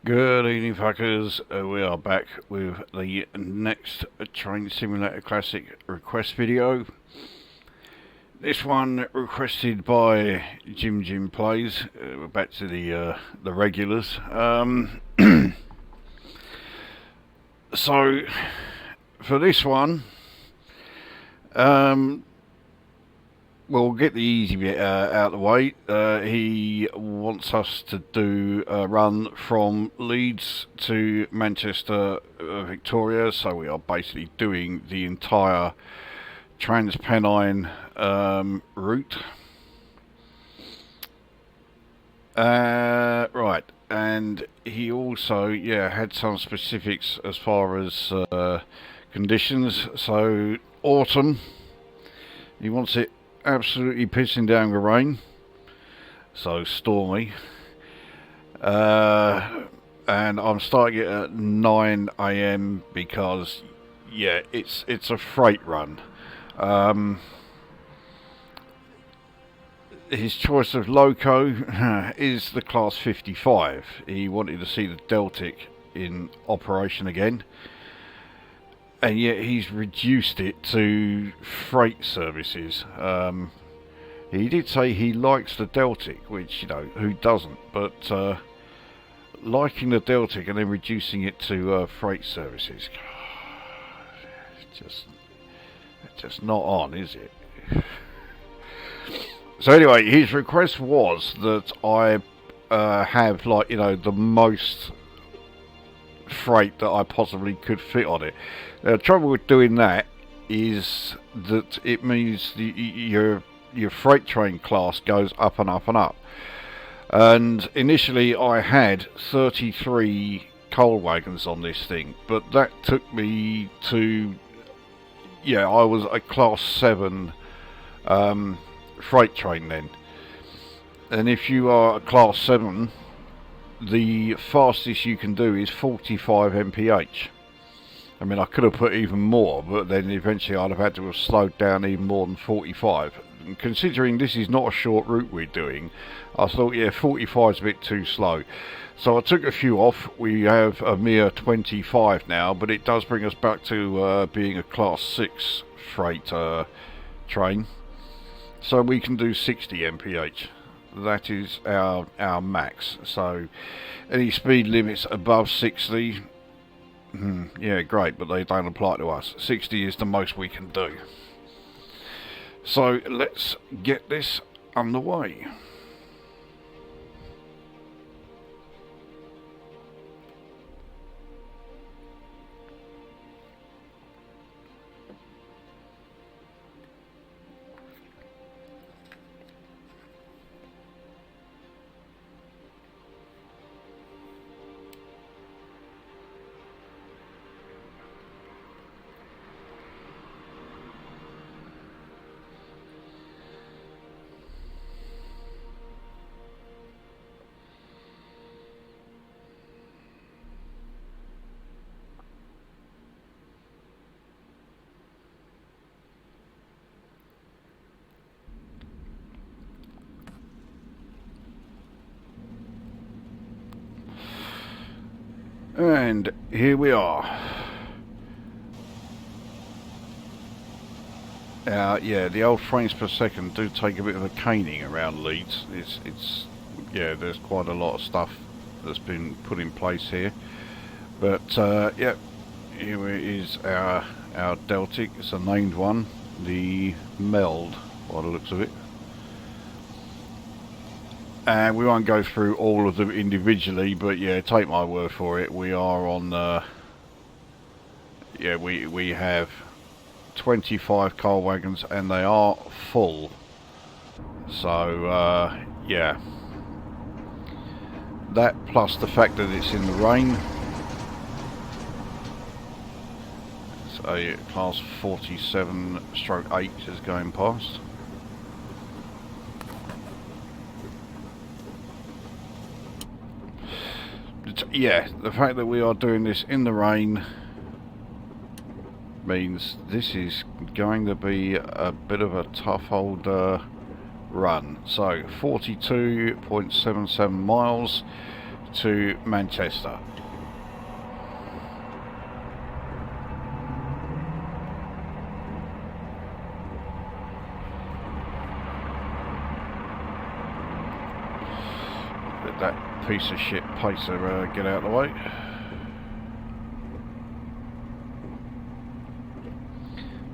Good evening, fuckers. We are back with the next Train Simulator Classic request video. This one requested by JimJimPlays. We're back to the regulars. So for this one, we'll get the easy bit out of the way. He wants us to do a run from Leeds to Manchester, Victoria, so we are basically doing the entire Trans-Pennine route. Right, and he also, had some specifics as far as conditions. So autumn, he wants it absolutely pissing down with rain, so stormy, and I'm starting it at 9 AM because it's a freight run. His choice of loco is the class 55. He wanted to see the Deltic in operation again, and yet he's reduced it to freight services. He did say he likes the Deltic, which, you know, who doesn't? But liking the Deltic and then reducing it to freight services, just not on, is it? So anyway, his request was that I have, like, you know, the most freight that I possibly could fit on it. The trouble with doing that is that it means your freight train class goes up and up and up. And initially I had 33 coal wagons on this thing, but that took me to, I was a class 7 freight train then. And if you are a class 7, the fastest you can do is 45 mph. I mean, I could have put even more, but then eventually I'd have had to have slowed down even more than 45. And considering this is not a short route we're doing, I thought, 45 is a bit too slow. So I took a few off. We have a mere 25 now, but it does bring us back to being a class 6 freight train. So we can do 60 mph. That is our max. So any speed limits above 60, great, but they don't apply to us. 60 is the most we can do. So let's get this underway. And here we are. The old frames per second do take a bit of a caning around Leeds. There's quite a lot of stuff that's been put in place here. But here is our Deltic. It's a named one, the Meld, by the looks of it. And we won't go through all of them individually, but take my word for it, we are on, we have 25 coal wagons and they are full. So, that plus the fact that it's in the rain. It's a class 47/8 is going past. The fact that we are doing this in the rain means this is going to be a bit of a tough old run. So 42.77 miles to Manchester. Let that piece of shit pacer get out of the way.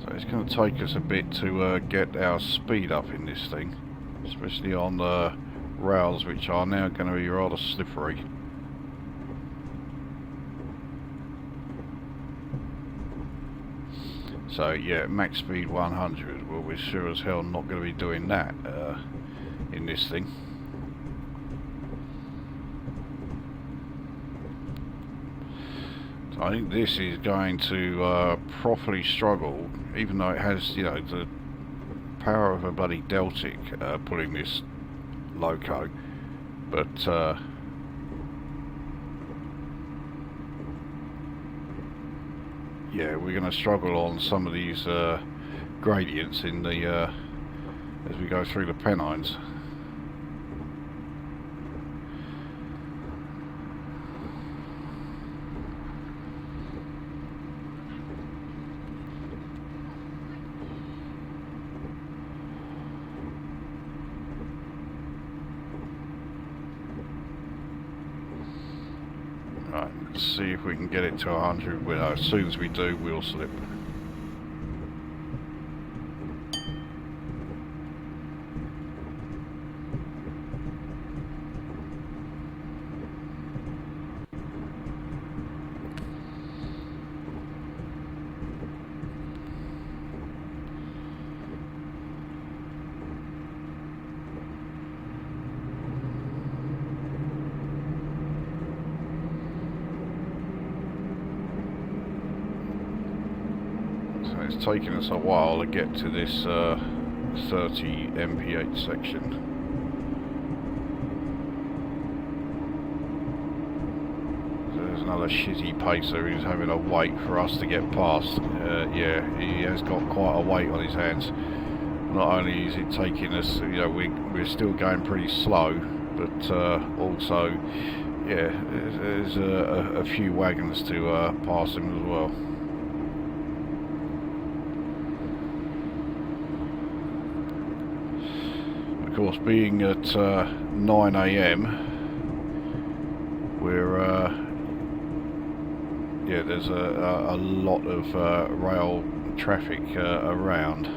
So it's going to take us a bit to get our speed up in this thing, especially on the rails, which are now going to be rather slippery. So yeah, max speed 100. Well, we're sure as hell not going to be doing that in this thing. So I think this is going to properly struggle, even though it has, you know, the power of a bloody Deltic pulling this loco, but yeah, we're going to struggle on some of these gradients in the as we go through the Pennines. Right, let's see if we can get it to 100. Well, as soon as we do, we'll slip. It's taken us a while to get to this 30 mph section. So there's another shitty pacer who's having a wait for us to get past. Yeah, he has got quite a weight on his hands. Not only is it taking us, you know, we're still going pretty slow, but also, yeah, there's a few wagons to pass him as well. Of course, being at 9 AM, we're yeah, there's a lot of rail traffic around.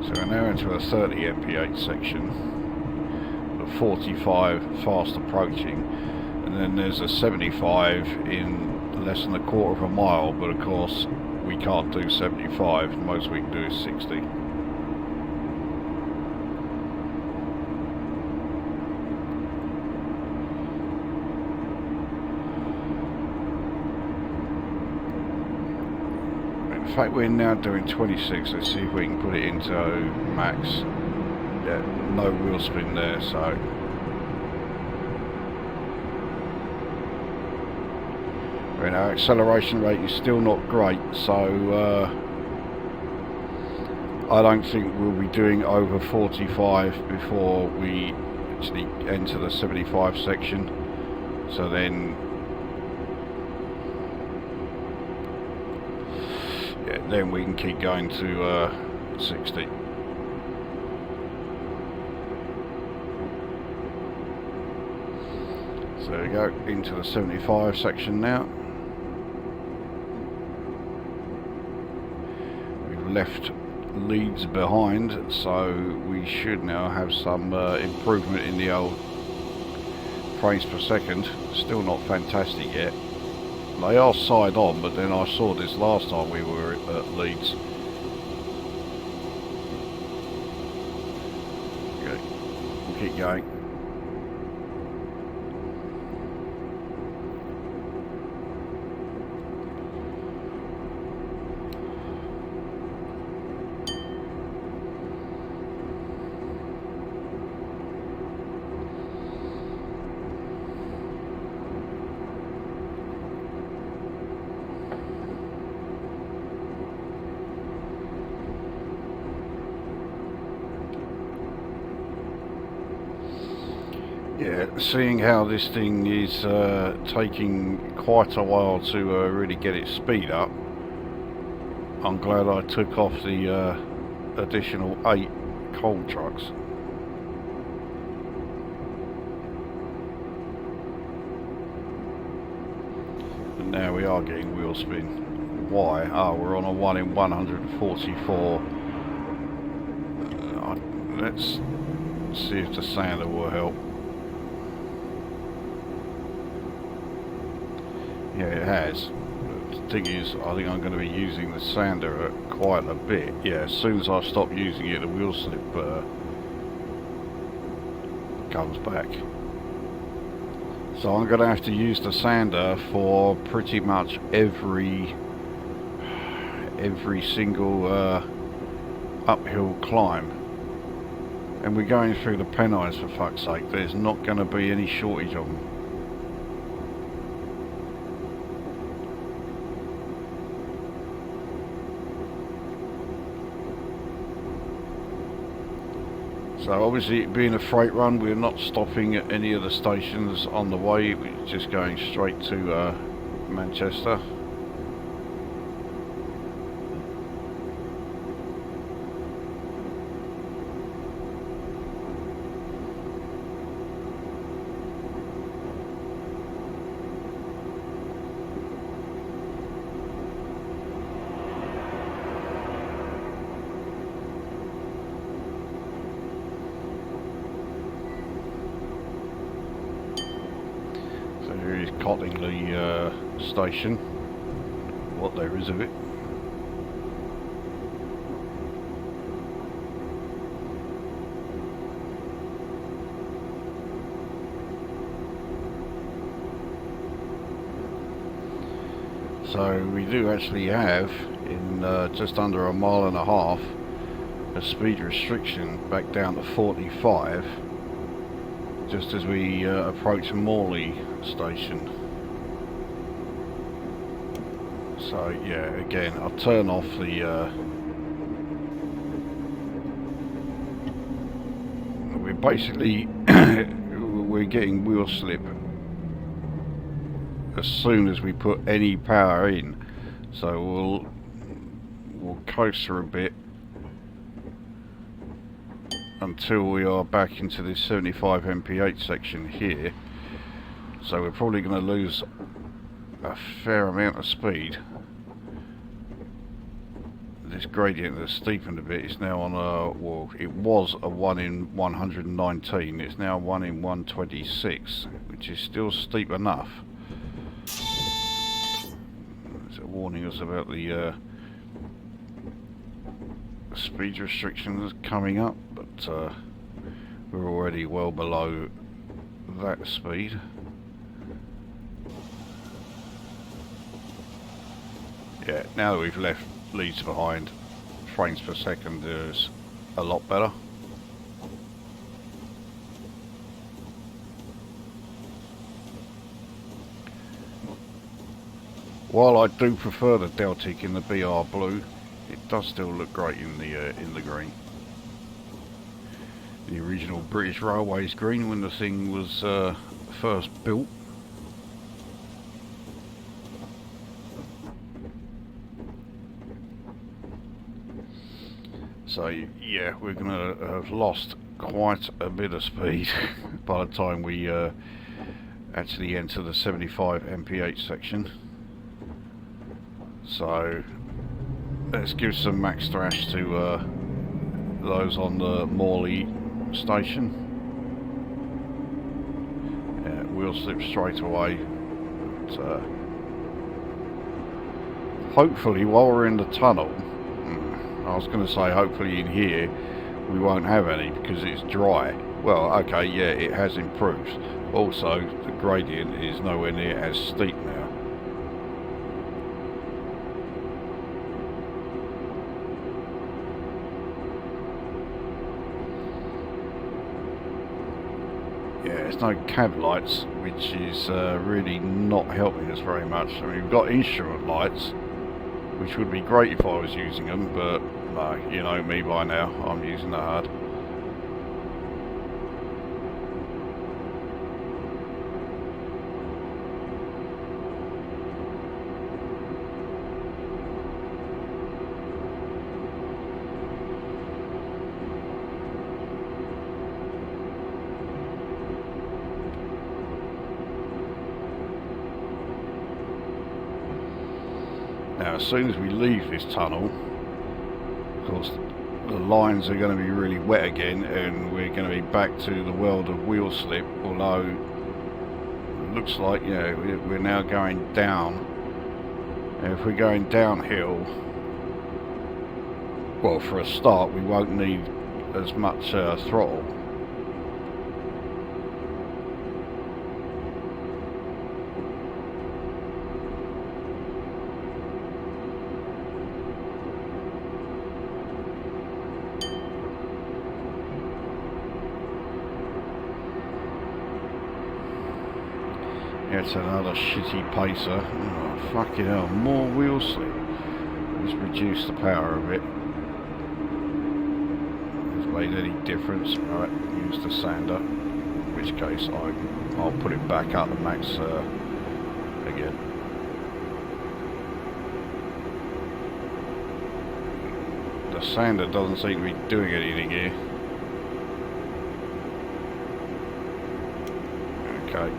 So we're now into a 30 mph section, the 45 fast approaching, and then there's a 75 in less than a quarter of a mile, but of course we can't do 75, the most we can do is 60. In fact, we're now doing 26. Let's see if we can put it into max. Yeah, no wheel spin there, so and our acceleration rate is still not great, so I don't think we'll be doing over 45 before we actually enter the 75 section. So then then we can keep going to 60. So there we go, into the 75 section now. We've left Leeds behind, so we should now have some improvement in the old frames per second. Still not fantastic yet. They are side on, but then I saw this last time we were at Leeds. Okay, we'll keep going. seeing how this thing is taking quite a while to really get its speed up, I'm glad I took off the additional 8 coal trucks. And now we are getting wheel spin. Why? Oh, we're on a 1 in 144. Let's see if the sander will help. Yeah, it has. But the thing is, I think I'm going to be using the sander quite a bit. Yeah, as soon as I stop using it, the wheel slip comes back. So I'm going to have to use the sander for pretty much every single uphill climb. And we're going through the Pennines, for fuck's sake. There's not going to be any shortage of them. So obviously, it being a freight run, we're not stopping at any of the stations on the way. We're just going straight to Manchester. Here is Cottingley station, what there is of it. So we do actually have, in just under a mile and a half, a speed restriction back down to 45. Just as we approach Morley station. So yeah, again, I'll turn off the we're basically we're getting wheel slip as soon as we put any power in, so we'll coast for a bit until we are back into this 75 mph section here. So we're probably going to lose a fair amount of speed. This gradient has steepened a bit. It's now on a, well, it was a 1 in 119. It's now 1 in 126, which is still steep enough. It's warning us about the speed restrictions coming up, but we're already well below that speed. Yeah, now that we've left Leeds behind, frames per second is a lot better. While I do prefer the Deltic in the BR blue, it does still look great in the green. The original British Railways green when the thing was first built. So yeah, we're going to have lost quite a bit of speed by the time we actually enter the 75 mph section. So let's give some max thrash to those on the Morley station. Yeah, wheel slip straight away. But, hopefully while we're in the tunnel, I was going to say hopefully in here we won't have any because it's dry. Well, okay, yeah, it has improved. Also, the gradient is nowhere near as steep now. Yeah, there's no cab lights, which is really not helping us very much. I mean, we've got instrument lights, which would be great if I was using them, but no, you know me by now, I'm using the HUD. Now, as soon as we leave this tunnel, of course, the lines are going to be really wet again, and we're going to be back to the world of wheel slip. Although it looks like, you know, we're now going down. And if we're going downhill, well, for a start, we won't need as much throttle. It's another shitty pacer. Oh, fucking hell, more wheel slip. Let's reduce the power a bit. Has it made any difference? Right, use the sander. In which case I'll put it back up to max again. The sander doesn't seem to be doing anything here. Okay.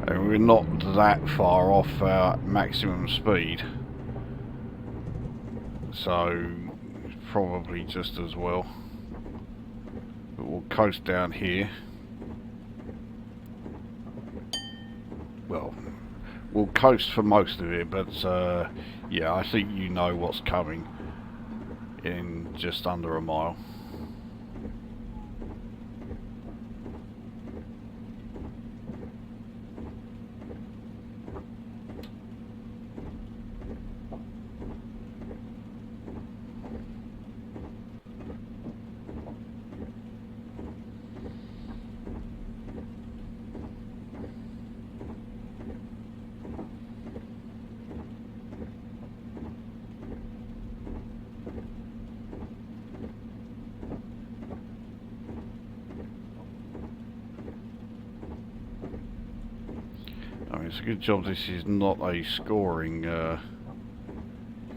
And we're not that far off our maximum speed, so probably just as well. But we'll coast down here. Well, we'll coast for most of it, but yeah, I think you know what's coming in just under a mile. I mean, it's a good job this is not a scoring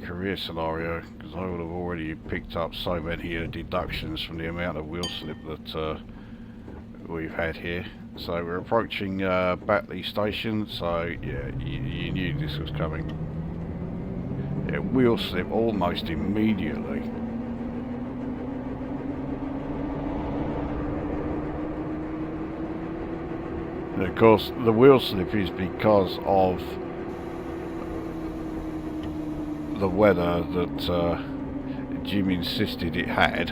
career scenario, because I would have already picked up so many deductions from the amount of wheel slip that we've had here. So we're approaching Batley Station, so yeah, you knew this was coming. Yeah, wheel slip almost immediately. And of course, the wheel slip is because of the weather that Jim insisted it had.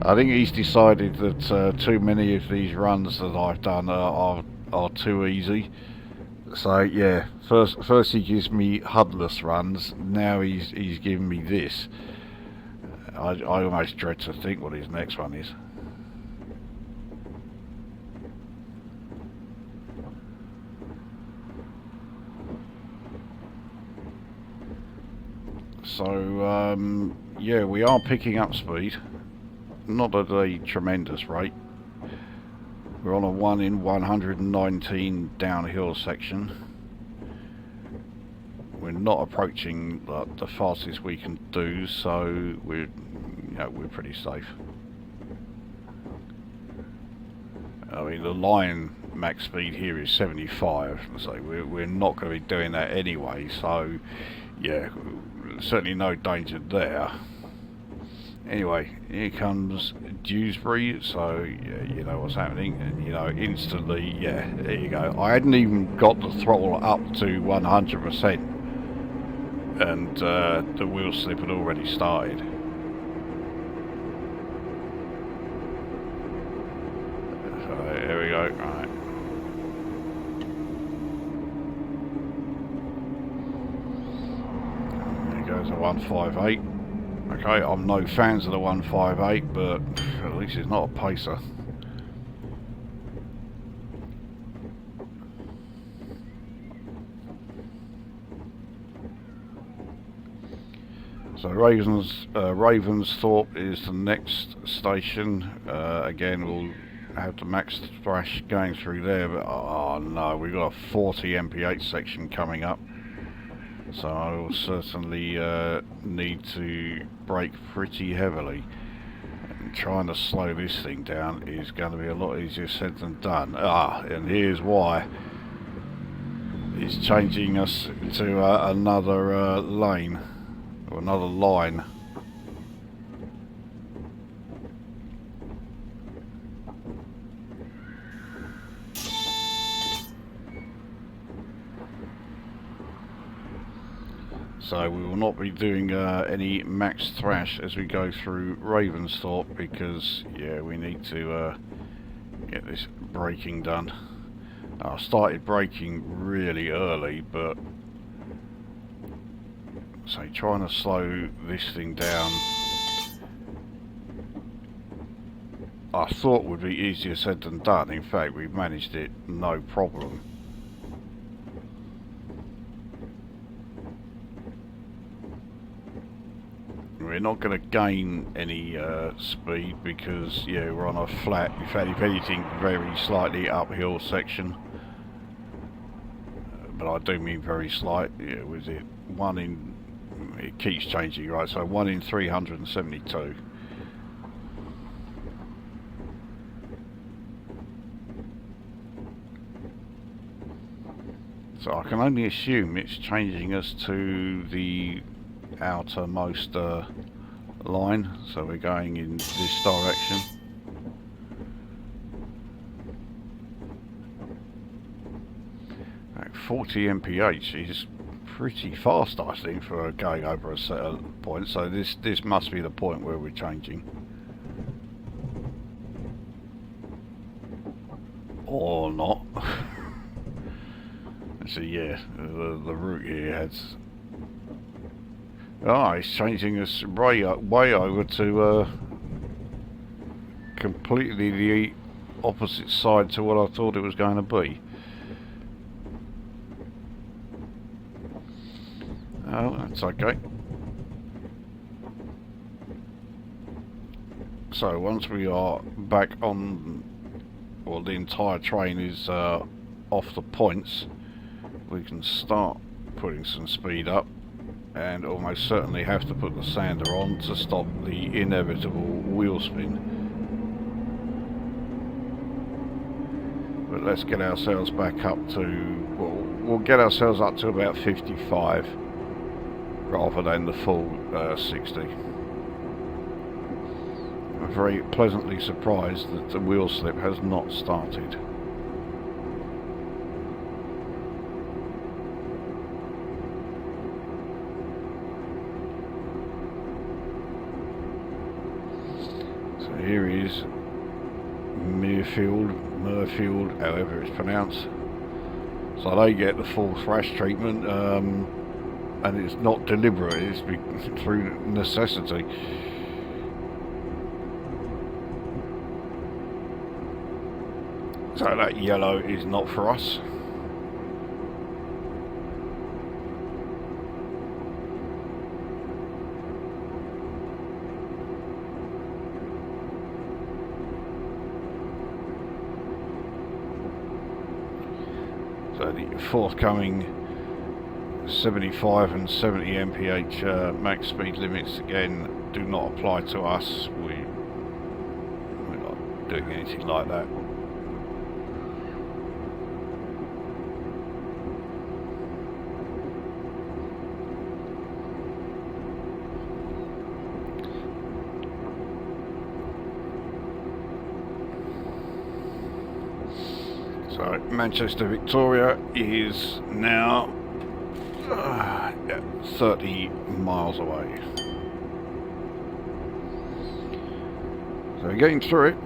I think he's decided that too many of these runs that I've done are too easy. So yeah, first he gives me HUD-less runs. Now he's giving me this. I almost dread to think what his next one is. So yeah, we are picking up speed, not at a tremendous rate. We're on a 1 in 119 downhill section. We're not approaching the fastest we can do, so we're pretty safe. I mean, the line max speed here is 75, so we're not going to be doing that anyway. So yeah, certainly no danger there. Anyway, here comes Dewsbury, so yeah, you know what's happening, and you know instantly, yeah, there you go. I hadn't even got the throttle up to 100%, and the wheel slip had already started. So there we go, right. There goes a 158. Okay, I'm no fans of the 158, but at least it's not a pacer. So Ravensthorpe is the next station. Again, we'll have the max thrash going through there, but oh no, we've got a 40 MP8 section coming up. So I will certainly need to brake pretty heavily. trying to slow this thing down is going to be a lot easier said than done. And here's why. It's changing us to another lane, or another line. So we will not be doing any max thrash as we go through Ravensthorpe, because yeah, we need to get this braking done. I started braking really early, but so trying to slow this thing down I thought would be easier said than done. In fact, we've managed it no problem. We're not going to gain any speed because, yeah, we're on a flat, in fact, if anything, very slightly uphill section. But I do mean very slight. Yeah, was it one in? It keeps changing, right? So 1 in 372. So I can only assume it's changing us to the outermost line, so we're going in this direction. At 40 mph is pretty fast, I think, for going over a set of points, so this must be the point where we're changing. Or not. So yeah, the route here has... Oh, it's changing us way over to completely the opposite side to what I thought it was going to be. Oh, that's okay. So once we are back on, well, the entire train is off the points, we can start putting some speed up, and almost certainly have to put the sander on to stop the inevitable wheel spin. But let's get ourselves back up to, well, we'll get ourselves up to about 55 rather than the full 60. I'm very pleasantly surprised that the wheel slip has not started. Here is Murfield, however it's pronounced. So they get the full thrash treatment, and it's not deliberate, it's through necessity. So that yellow is not for us. So the forthcoming 75 and 70 mph max speed limits again do not apply to us. We're not doing anything like that. So Manchester Victoria is now 30 miles away. So we're getting through it.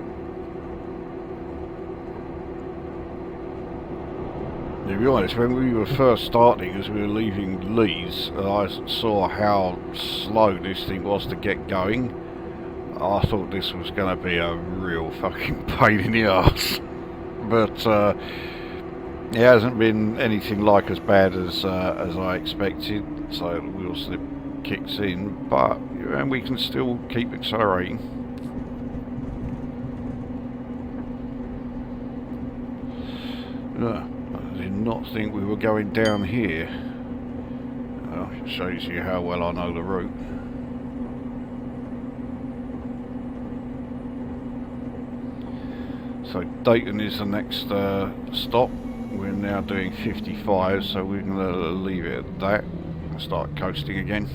To be honest, when we were first starting, as we were leaving Leeds, I saw how slow this thing was to get going. I thought this was going to be a real fucking pain in the arse. But it hasn't been anything like as bad as I expected, so the wheel slip kicks in, but and we can still keep accelerating. I did not think we were going down here. Well, it shows you how well I know the route. So Dayton is the next stop. We're now doing 55, so we're going to leave it at that and start coasting again.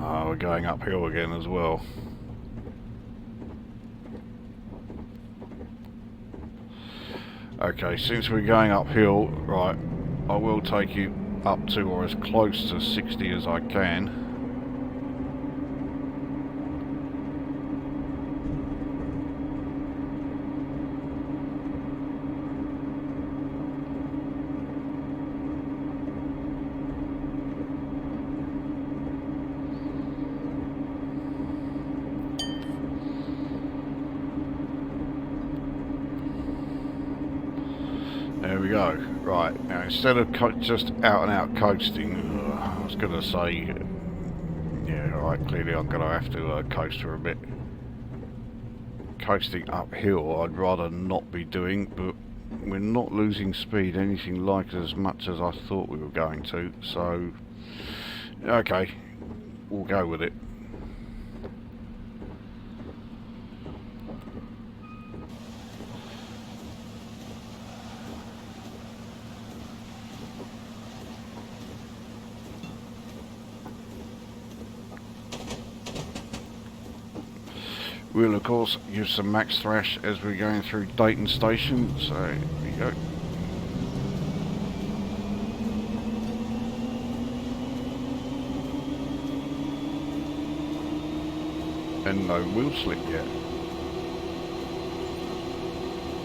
We're going uphill again as well. Okay, since we're going uphill, right, I will take you up to or as close to 60 as I can. There we go. Right, now instead of just out and out coasting, I was going to say, yeah, alright, clearly I'm going to have to coast for a bit. Coasting uphill I'd rather not be doing, but we're not losing speed anything like as much as I thought we were going to, so okay, we'll go with it. We'll of course use some max thrash as we're going through Dayton Station, so here we go. And no wheel slip yet.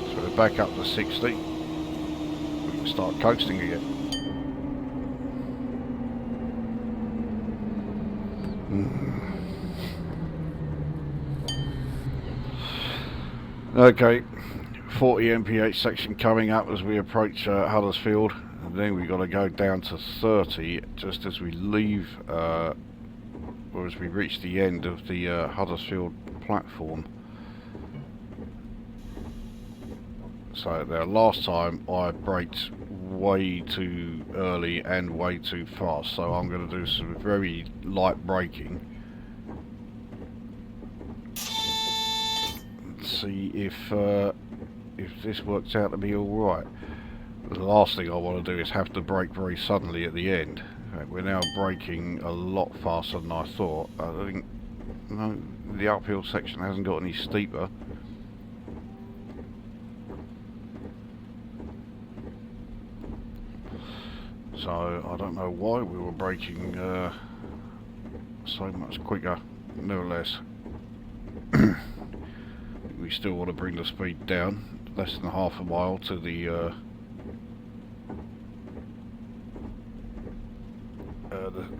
So we're back up to 60. We can start coasting again. Okay, 40 mph section coming up as we approach Huddersfield, and then we've got to go down to 30 just as we leave, or as we reach the end of the Huddersfield platform. So the last time I braked way too early and way too fast, so I'm going to do some very light braking. See if this works out to be alright. The last thing I want to do is have to brake very suddenly at the end. We're now braking a lot faster than I thought. I think no, the uphill section hasn't got any steeper. So I don't know why we were braking so much quicker. Nevertheless, we still want to bring the speed down, less than half a mile to the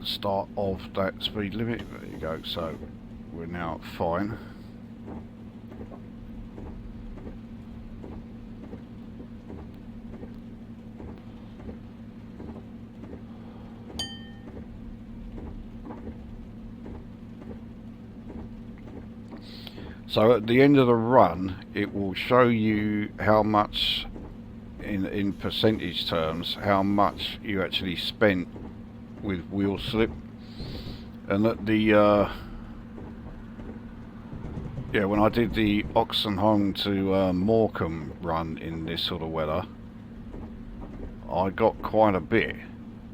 start of that speed limit. There you go, so we're now fine. So at the end of the run, it will show you how much, in percentage terms, how much you actually spent with wheel slip. And that the yeah, when I did the Oxenholme to Morecambe run in this sort of weather, I got quite a bit,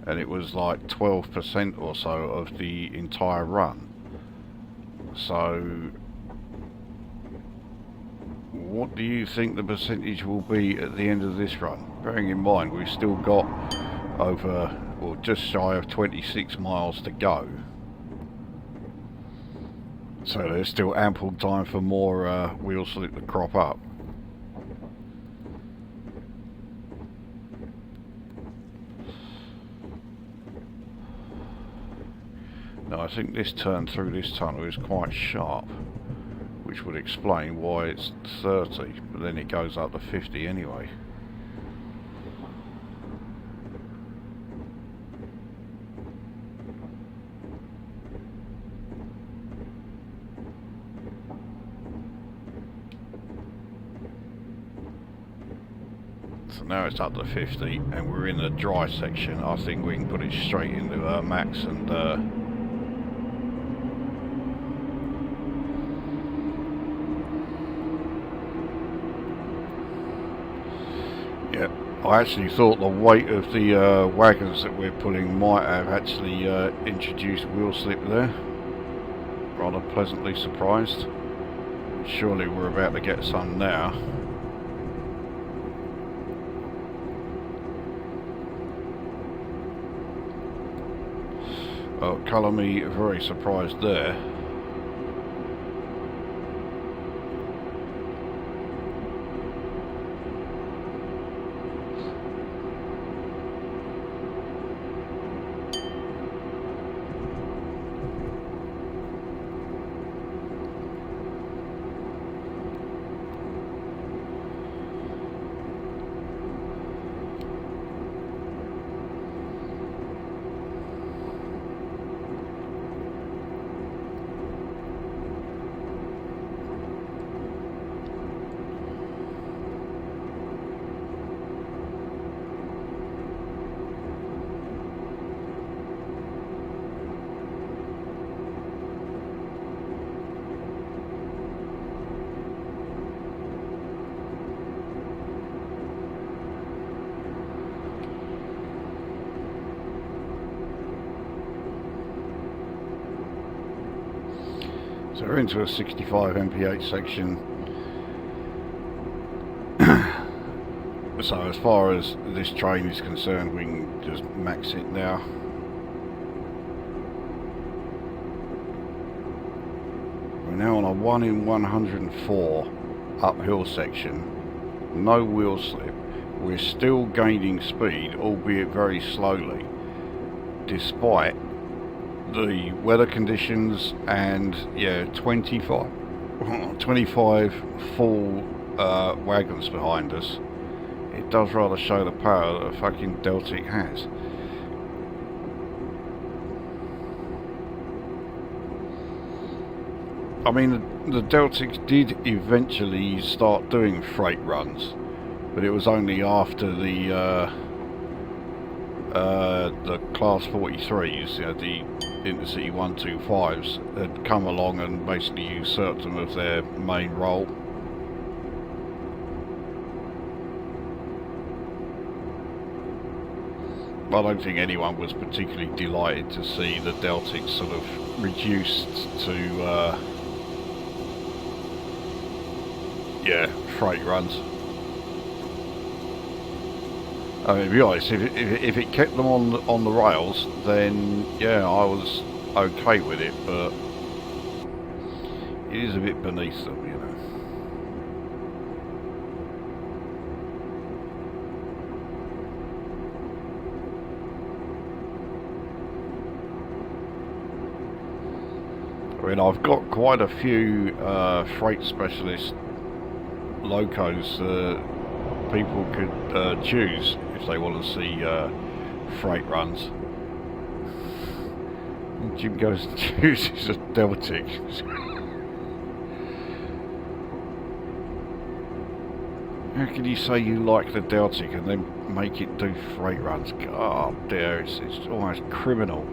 and it was like 12% or so of the entire run. So what do you think the percentage will be at the end of this run? Bearing in mind we've still got over, or just shy of 26 miles to go. So there's still ample time for more wheel slip to crop up. Now I think this turn through this tunnel is quite sharp, which would explain why it's 30, but then it goes up to 50 anyway. So now it's up to 50 and we're in the dry section. I think we can put it straight into max and I actually thought the weight of the wagons that we're pulling might have actually introduced wheel slip there. Rather pleasantly surprised. Surely we're about to get some now. Oh, colour me very surprised there. So we're into a 65 mph section. So as far as this train is concerned, we can just max it now. We're now on a 1 in 104 uphill section. No wheel slip. We're still gaining speed, albeit very slowly, despite the weather conditions and yeah, 25 full wagons behind us. It does rather show the power that a fucking Deltic has. I mean, the Deltics did eventually start doing freight runs, but it was only after the Class 43s, you know, the Intercity 125s, had come along and basically usurped them of their main role. I don't think anyone was particularly delighted to see the Deltics sort of reduced to yeah, freight runs. I mean, to be honest, if it kept them on the rails, then yeah, I was okay with it, but it is a bit beneath them, you know. I mean, I've got quite a few freight specialist locos people could choose if they want to see freight runs. Jim goes and chooses a Deltic. How can you say you like the Deltic and then make it do freight runs? God dear, it's almost criminal.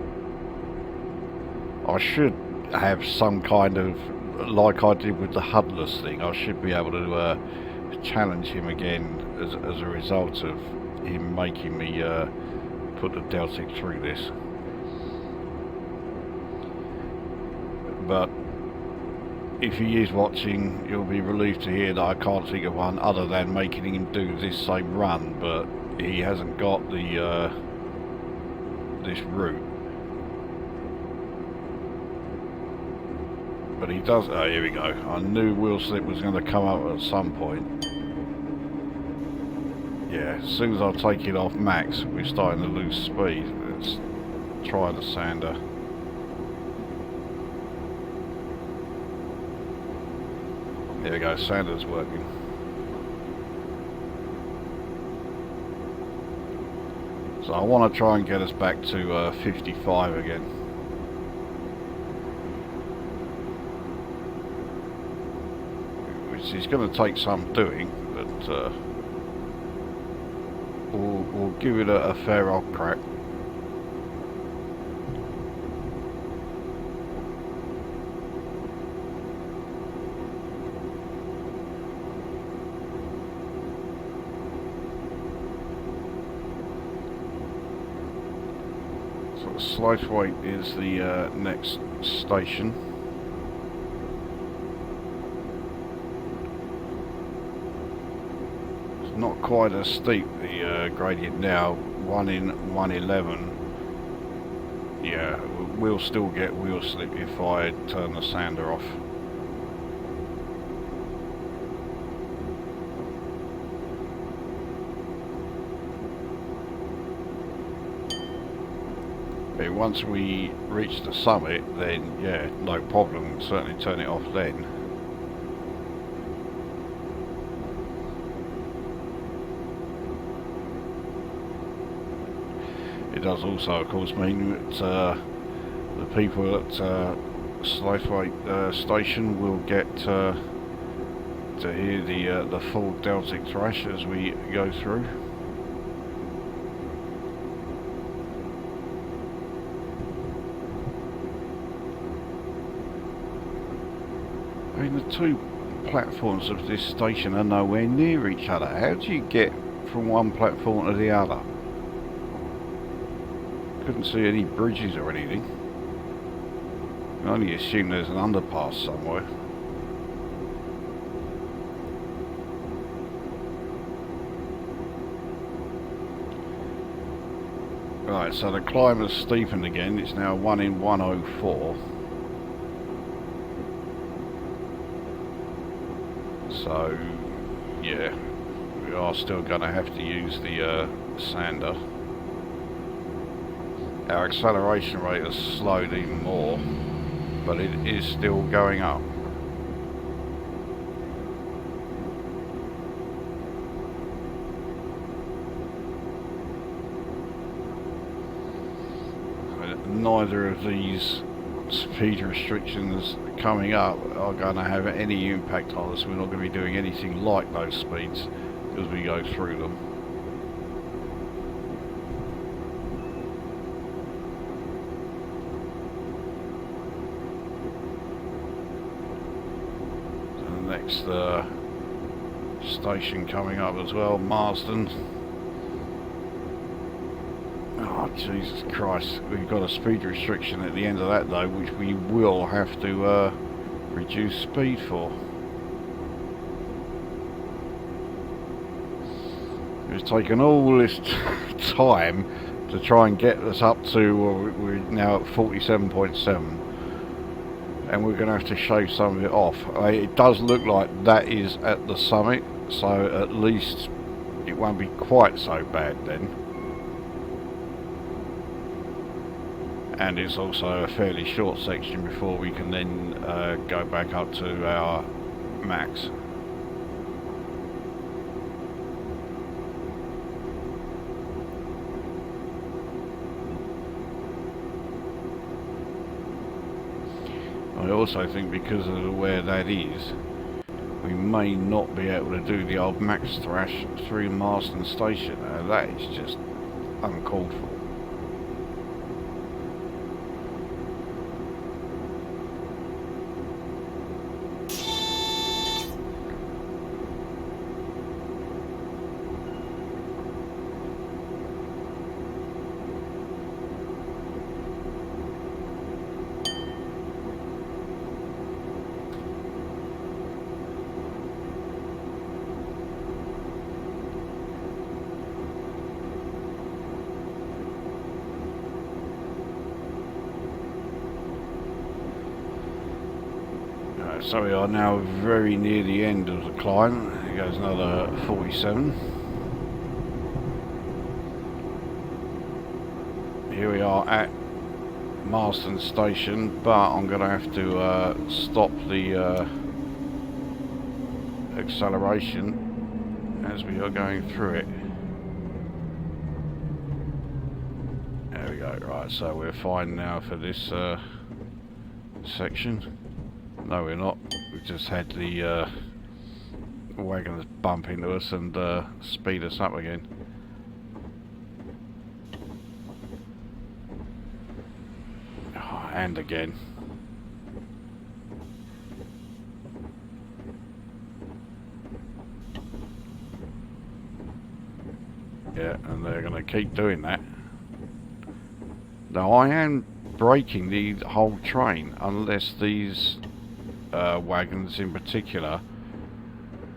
I should have some kind of, like I did with the Hudless thing, I should be able to challenge him again as a result of him making me put the Deltic through this. But if he is watching, you'll be relieved to hear that I can't think of one other than making him do this same run, but he hasn't got the this route. But he does. Oh, here we go. I knew wheel slip was going to come up at some point. Yeah, as soon as I take it off max, we're starting to lose speed. Let's try the sander. There we go, sander's working. So I want to try and get us back to 55 again. Which is going to take some doing, but we'll give it a fair old crack. Slithwaite is the next station. It's not quite as steep, the gradient now, 1 in 111. Yeah, we'll still get wheel slip if I turn the sander off. But once we reach the summit, then yeah, no problem, certainly turn it off then. It does also, of course, mean that the people at Slithwaite station will get to hear the full Deltic thrash as we go through. I mean, the two platforms of this station are nowhere near each other. How do you get from one platform to the other? Couldn't see any bridges or anything. I only assume there's an underpass somewhere. Right, so the climb has steepened again. It's now 1 in 104. So, yeah, we are still going to have to use the sander. Our acceleration rate has slowed even more, but it is still going up. Neither of these speed restrictions coming up are going to have any impact on us. We're not going to be doing anything like those speeds as we go through them. So the next station coming up as well, Marsden. Oh, Jesus Christ, we've got a speed restriction at the end of that though, which we will have to reduce speed for. It's taken all this time to try and get us up to, well, we're now at 47.7, and we're going to have to shave some of it off. It does look like that is at the summit, so at least it won't be quite so bad then. And it's also a fairly short section before we can then go back up to our max. I also think because of where that is, we may not be able to do the old max thrash through Marsden Station. That is just uncalled for. So we are now very near the end of the climb. It goes another 47. Here we are at Marsden Station, but I'm going to have to stop the acceleration as we are going through it. There we go. Right, so we're fine now for this section. No, we're not. We've just had the wagons bump into us and speed us up again. Oh, and again. Yeah, and they're going to keep doing that. Now I am braking the whole train unless these wagons in particular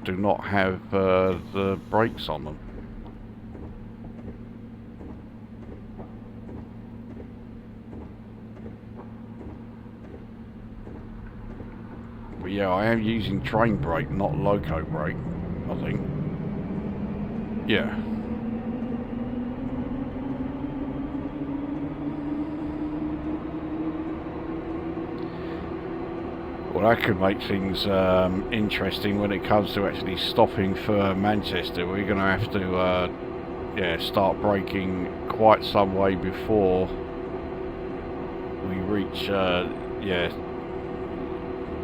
do not have the brakes on them. But yeah, I am using train brake, not loco brake, I think. Yeah. Well, that could make things interesting when it comes to actually stopping for Manchester. We're going to have to yeah, start braking quite some way before we reach yeah,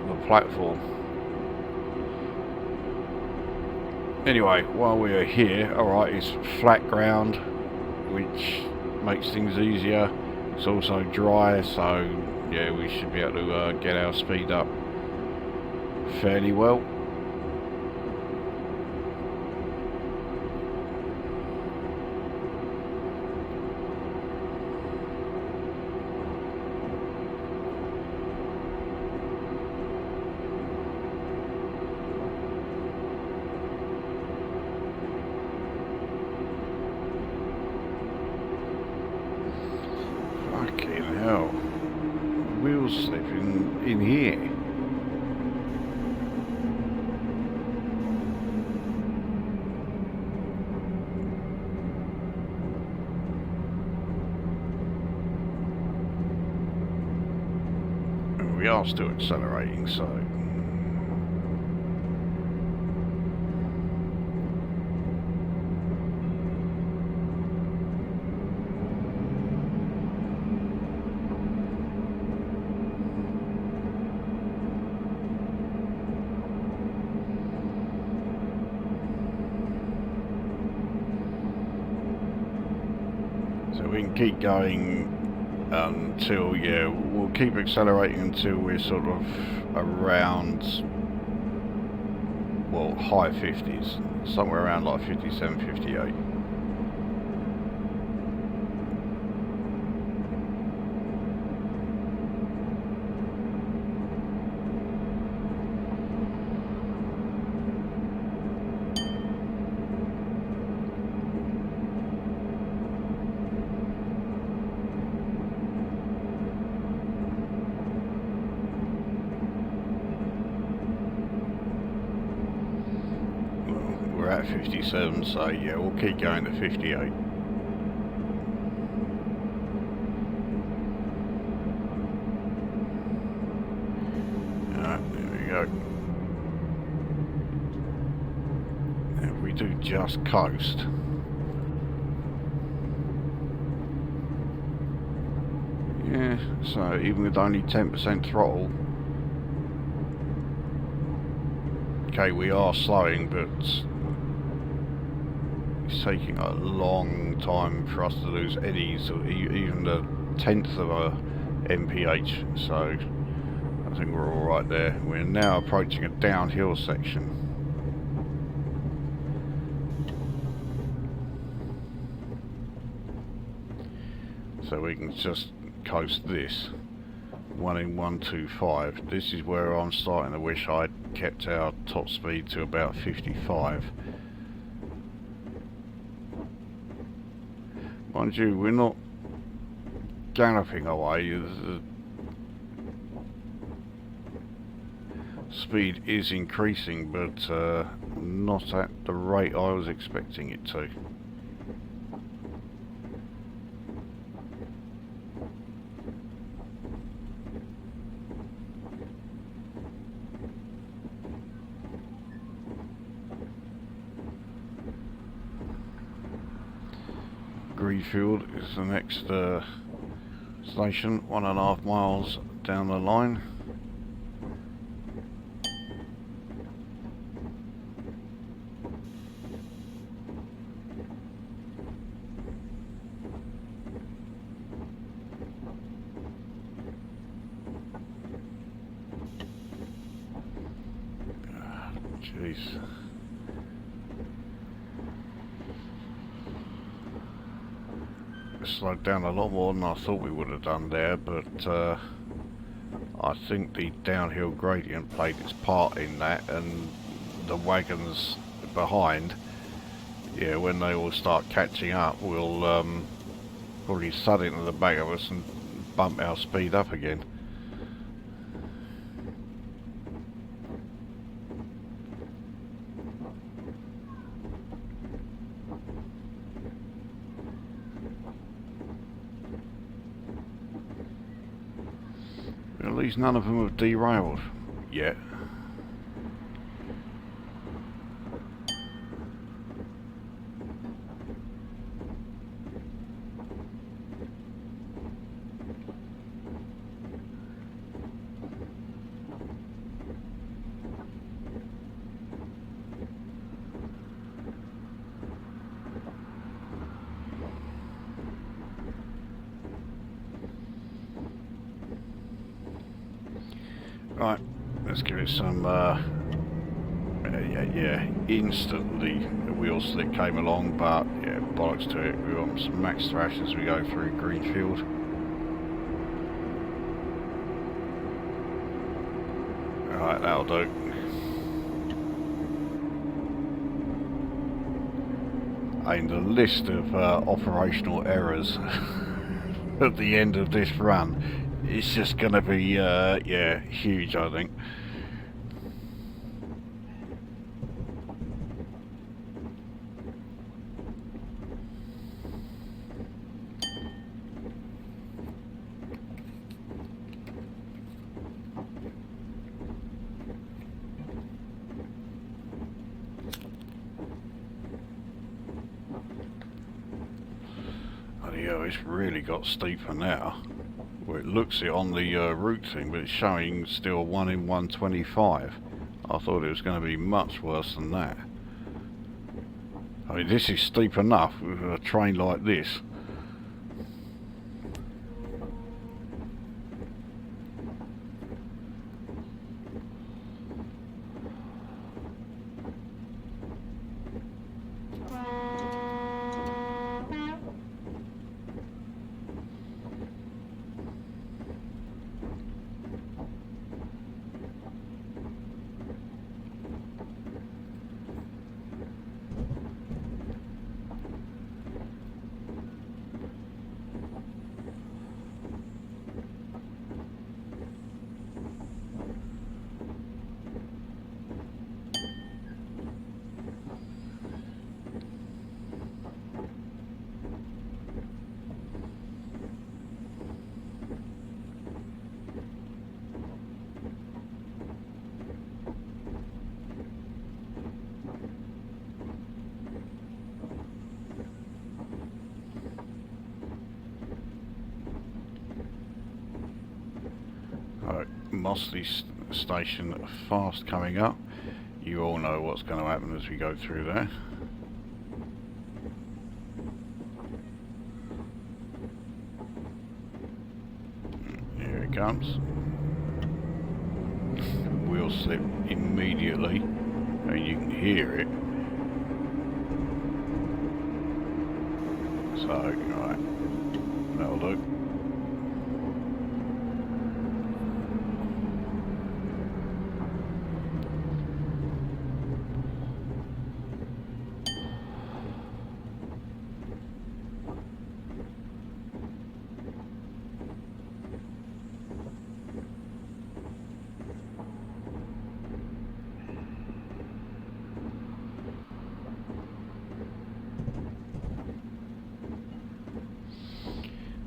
the platform. Anyway, while we're here, alright, it's flat ground, which makes things easier. It's also dry, so yeah, we should be able to get our speed up fairly well. Fucking hell. Wheels slipping in here. We are still accelerating, so we can keep going until, yeah, we'll keep accelerating until we're sort of around, well, high 50s, somewhere around like 57, 58. We're at 57, so yeah, we'll keep going to 58. Alright, there we go. If we do just coast, yeah, so even with only 10% throttle, okay, we are slowing, but it's taking a long time for us to lose eddies, or even the 1/10 of a mph, so I think we're all right there. We're now approaching a downhill section. So we can just coast this 1 in 125. This is where I'm starting to wish I'd kept our top speed to about 55. Mind you, we're not galloping away. The speed is increasing, but not at the rate I was expecting it to. Greenfield is the next station, 1.5 miles down the line. Jeez. slowed down a lot more than I thought we would have done there, but I think the downhill gradient played its part in that, and the wagons behind, yeah, when they all start catching up, will probably sud into the back of us and bump our speed up again. At least none of them have derailed yet. Right, let's give it some, yeah, instantly the wheel slick came along, but yeah, bollocks to it. We want some max thrash as we go through Greenfield. Alright, that'll do. And the list of operational errors at the end of this run, it's just going to be, yeah, huge, I think. It's really got steeper now. Well, it looks it on the route thing, but it's showing still 1 in 125. I thought it was going to be much worse than that. I mean, this is steep enough with a train like this. Mossley station fast coming up. You all know what's going to happen as we go through there. Here it comes. Wheel slip immediately, and you can hear it. So, right, that'll do.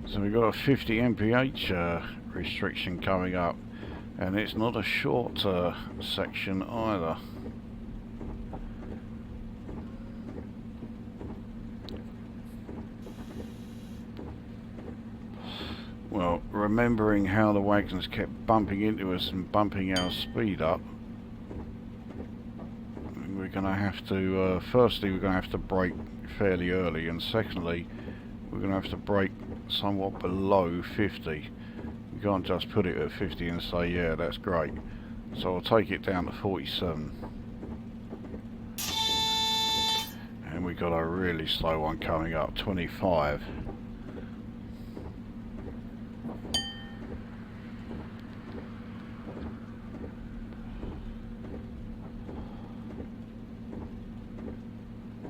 So we've got a 50 mph restriction coming up, and it's not a short section either. Well, remembering how the wagons kept bumping into us and bumping our speed up, we're going to have to, firstly we're going to have to brake fairly early, and secondly we're going to have to brake somewhat below 50. You can't just put it at 50 and say, yeah, that's great. So I'll take it down to 47. And we got a really slow one coming up, 25.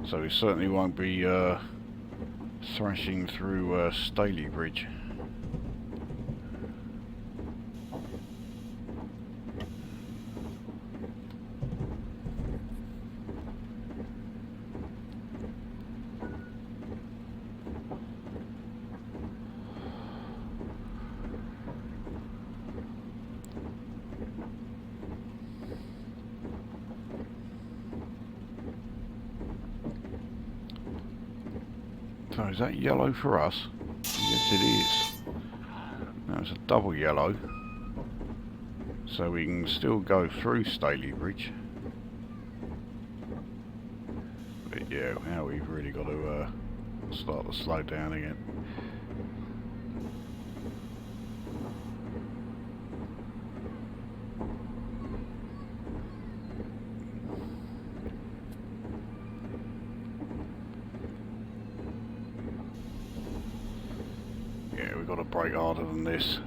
So we certainly won't be thrashing through Staley Bridge. So is that yellow for us? Yes it is. Now it's a double yellow. So we can still go through Staley Bridge. But yeah, now we've really got to start to slow down again. We've got to brake harder than this.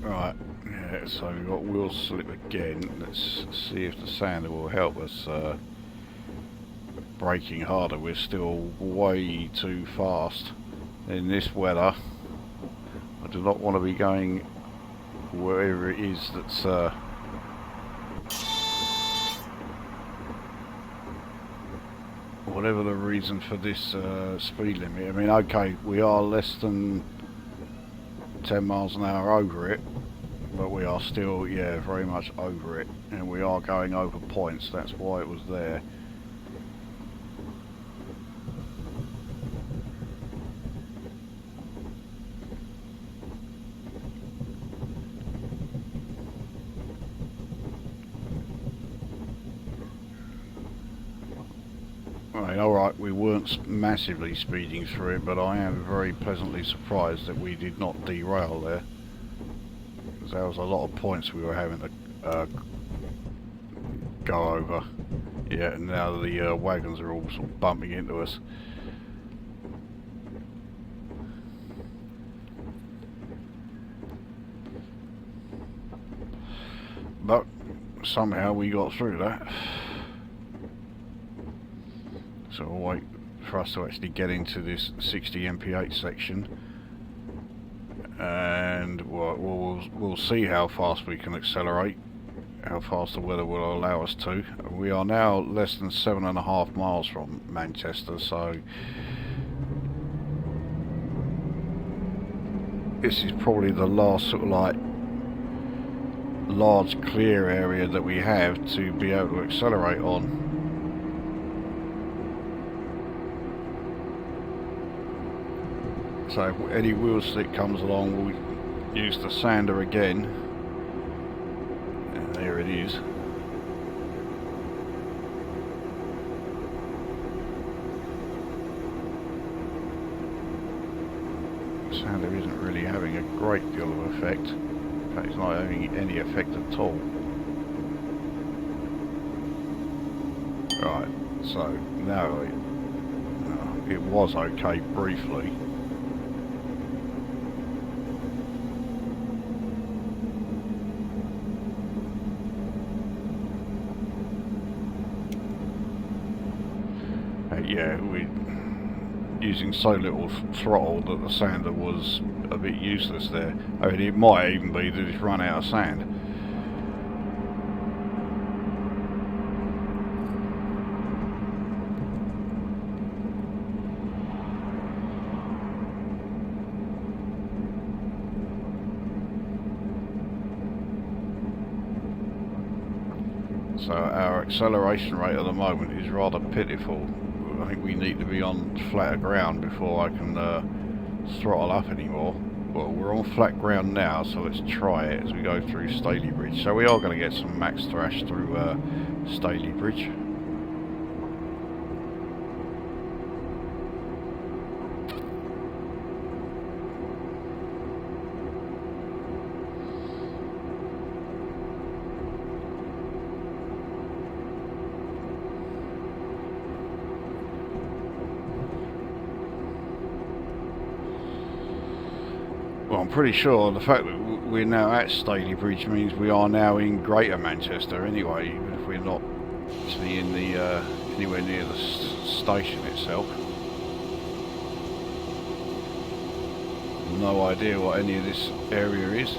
Right, yeah, so we've got wheel slip again. Let's see if the sander will help us braking harder. We're still way too fast in this weather. I do not want to be going wherever it is that's whatever the reason for this speed limit. I mean, okay, we are less than 10 miles an hour over it, but we are still, yeah, very much over it, and we are going over points. That's why it was there. Alright, we weren't massively speeding through it, but I am very pleasantly surprised that we did not derail there. Because there was a lot of points we were having to go over. Yeah, and now the wagons are all sort of bumping into us. But somehow we got through that. So we'll wait for us to actually get into this 60 mph section, and we'll see how fast we can accelerate, how fast the weather will allow us to. We are now less than 7.5 miles from Manchester, so this is probably the last sort of like large clear area that we have to be able to accelerate on. So if any wheel slip comes along, we'll use the sander again. And there it is. The sander isn't really having a great deal of effect. In fact, it's not having any effect at all. Right, so now it was okay briefly. Yeah, we're using so little throttle that the sander was a bit useless there. I mean, it might even be that it's run out of sand. So our acceleration rate at the moment is rather pitiful. I think we need to be on flatter ground before I can throttle up anymore. Well, we're on flat ground now, so let's try it as we go through Staley Bridge. So we are going to get some max thrash through Staley Bridge. I'm pretty sure the fact that we're now at Stalybridge means we are now in Greater Manchester anyway, even if we're not actually in the anywhere near the station itself. No idea what any of this area is.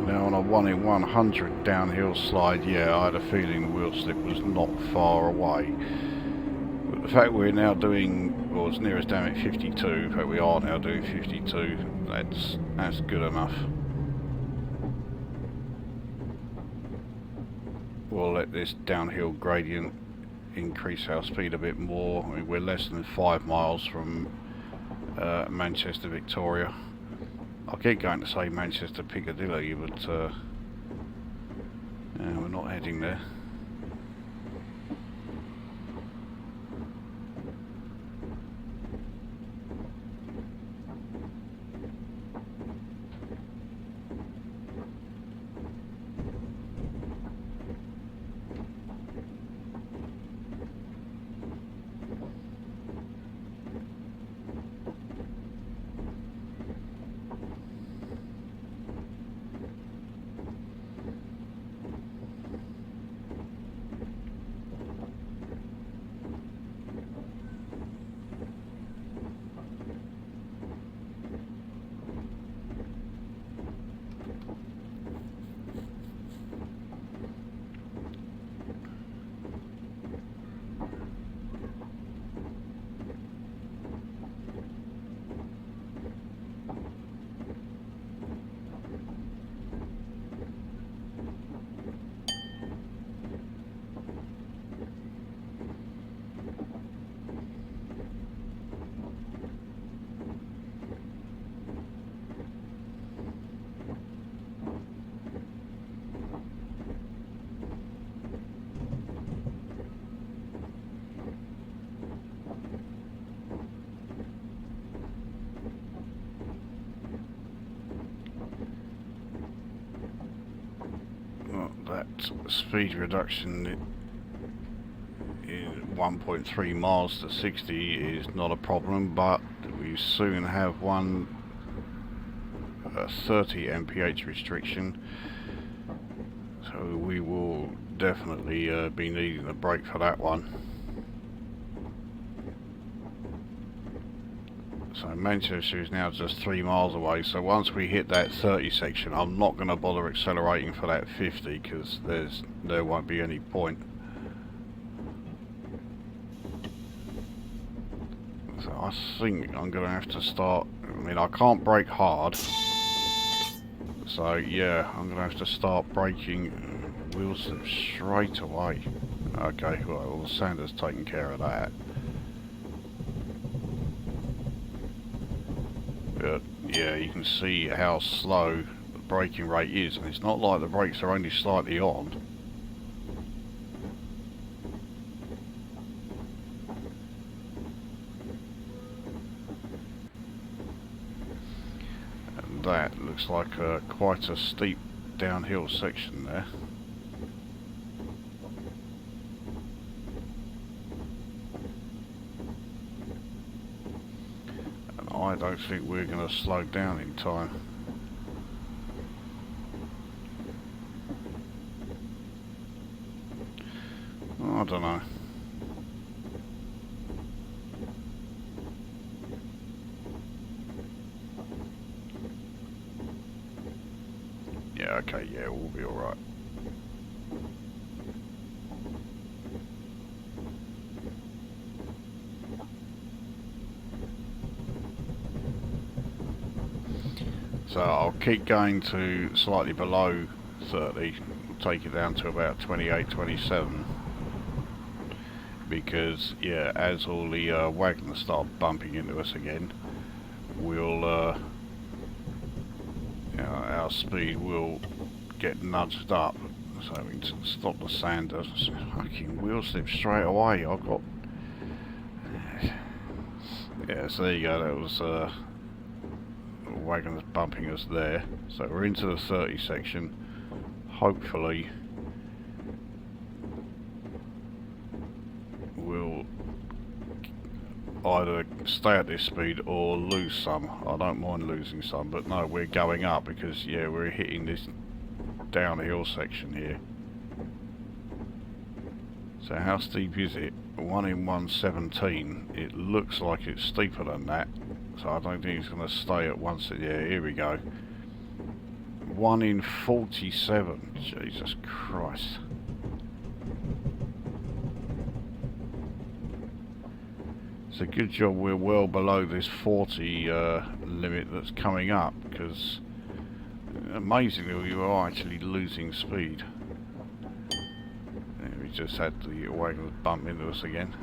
Now on a 1 in 100 downhill slide, yeah, I had a feeling the wheel slip was not far away. But the fact we're now doing, well, as near as damn it 52, in fact we are now doing 52, that's good enough. We'll let this downhill gradient increase our speed a bit more. I mean, we're less than 5 miles from Manchester, Victoria. I keep going to say Manchester Piccadilly, but yeah, we're not heading there. That speed reduction in 1.3 miles to 60 is not a problem, but we soon have one 30 mph restriction, so we will definitely be needing a brake for that one. So Manchester is now just 3 miles away, so once we hit that 30 section, I'm not going to bother accelerating for that 50 because there won't be any point. So I think I'm going to have to start, I mean I can't brake hard, so yeah, I'm going to have to start braking wheel slip straight away. Okay, well Sanders taking care of that. But yeah, you can see how slow the braking rate is, and it's not like the brakes are only slightly on. And that looks like quite a steep downhill section there. I don't think we're going to slow down in time. don't know. Yeah, okay, yeah, we'll be alright. So I'll keep going to slightly below 30, take it down to about 28, 27. Because, yeah, as all the wagons start bumping into us again, we'll, you know, our speed will get nudged up. So we can stop the sander. Fucking wheel slip straight away. I've got... Yeah, so there you go. That was wagons bumping us there. So we're into the 30 section. Hopefully we'll either stay at this speed or lose some. I don't mind losing some, but no, we're going up because, yeah, we're hitting this downhill section here. So how steep is it? 1 in 117. It looks like it's steeper than that, so I don't think it's going to stay at once. Yeah, here we go. 1 in 47. Jesus Christ. It's a good job we're well below this 40 limit that's coming up, because amazingly we are actually losing speed. And we just had the wagons bump into us again.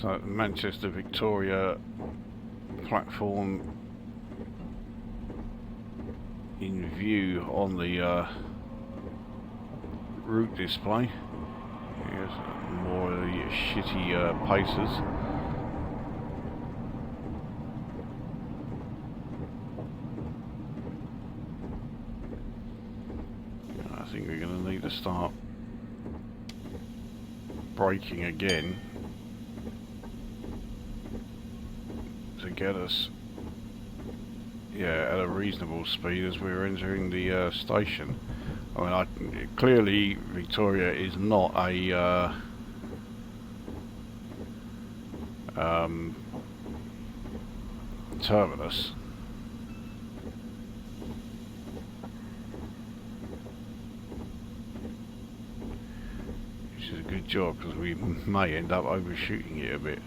So Manchester Victoria platform in view on the route display. Here's more of the shitty paces. I think we're going to need to start braking again to get us, yeah, at a reasonable speed as we're entering the station. I mean, clearly Victoria is not a terminus. Which is a good job, because we may end up overshooting it a bit.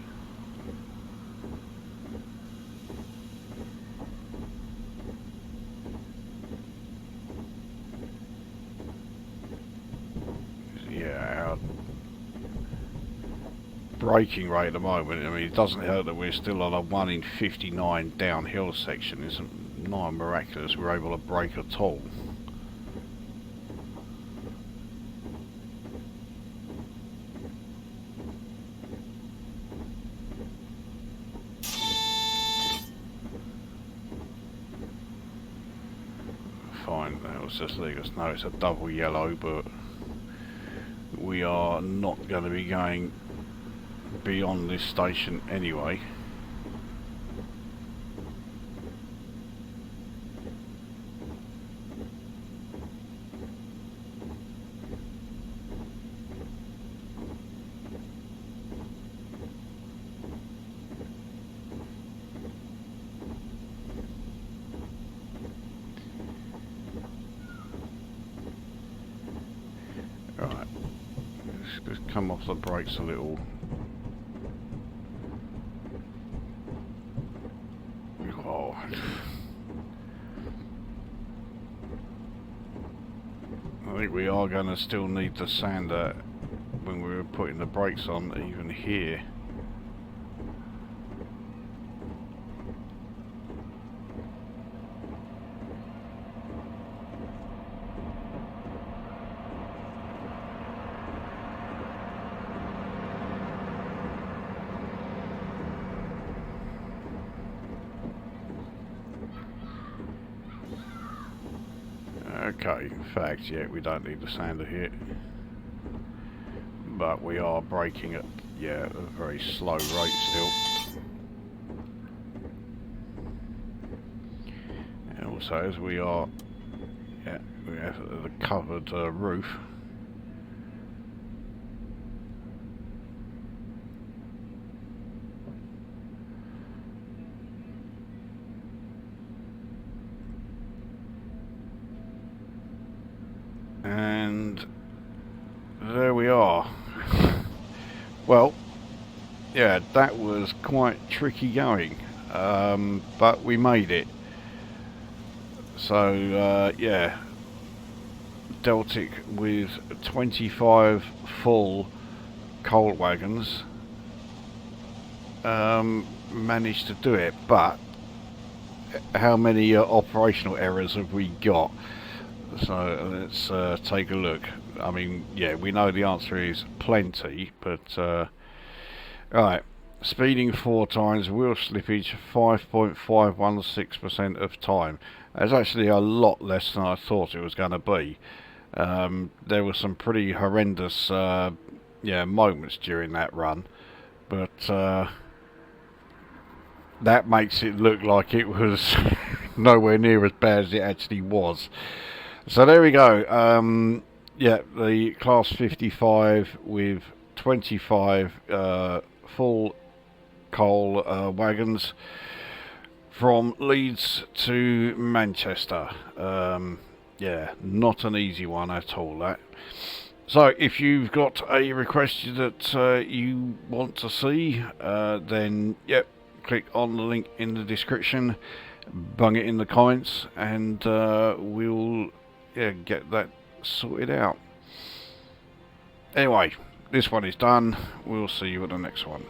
Braking rate at the moment, I mean, it doesn't hurt that we're still on a 1 in 59 downhill section. It's not miraculous we're able to brake at all. Fine, that was just letting us know it's a double yellow, but we are not going to be going beyond this station anyway. Right, let's just come off the brakes a little. I think we are going to still need the sander when we're putting the brakes on, even here. Okay, in fact, yeah, we don't need the sander here. But we are braking at, yeah, a very slow rate still. And also, as we are, yeah, we have the covered roof. And there we are. Well, yeah, that was quite tricky going, but we made it. So, yeah, Deltic with 25 full coal wagons managed to do it, but how many operational errors have we got? So let's take a look. I mean, yeah, we know the answer is plenty, but right, speeding 4 times, wheel slippage 5.516% of time. That's actually a lot less than I thought it was going to be. There were some pretty horrendous yeah, moments during that run, but that makes it look like it was nowhere near as bad as it actually was. So there we go. Yeah, the class 55 with 25 full coal wagons from Leeds to Manchester. Yeah, not an easy one at all, that. So if you've got a request that you want to see, then yep, click on the link in the description, bung it in the comments, and we'll get that sorted out. Anyway, this one is done. We'll see you at the next one.